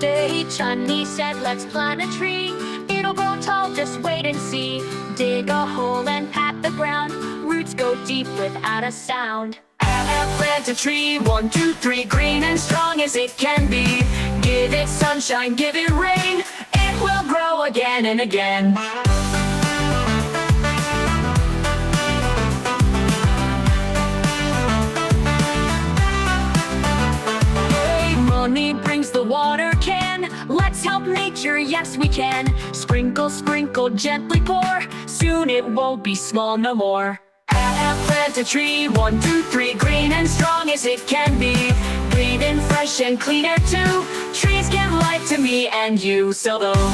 day, Chunni said, let's plant a tree. It'll grow tall, just wait and see. Dig a hole and pat the ground. Roots go deep without a sound. Plant a tree, 1, 2, 3, green and strong as it can be. Give it sunshine, give it rain. It will grow again and again. Munni brings the water can. Let's help nature, yes we can. Sprinkle, sprinkle, gently pour. Soon it won't be small no more. Plant a tree, 1, 2, 3, green and strong as it can be. Breathe in fresh and clean air too. Trees give life to me and you, so though.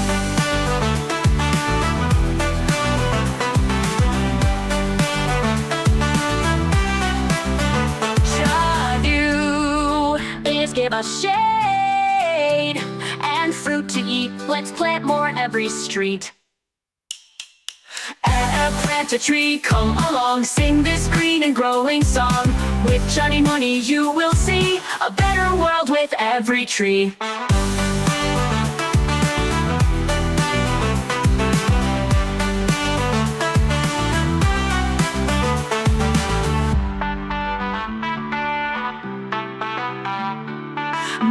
Give us shade and fruit to eat. Let's plant more every street. Plant a tree, come along, sing this green and growing song. With Chunni Munni you will see a better world with every tree.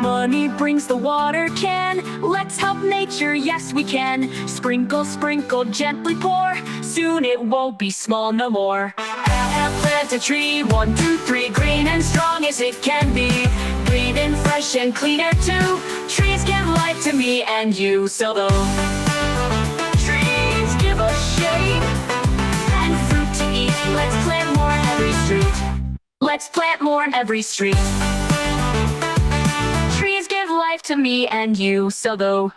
Munni brings the water can. Let's help nature, yes we can. Sprinkle, sprinkle, gently pour. Soon it won't be small no more. Plant a tree, 1, 2, 3, green and strong as it can be. Breathe in fresh and clean air too. Trees give life to me and you, so though. Trees give us shade and fruit to eat. Let's plant more every street. Let's plant more every street. Trees give life to me and you, so though.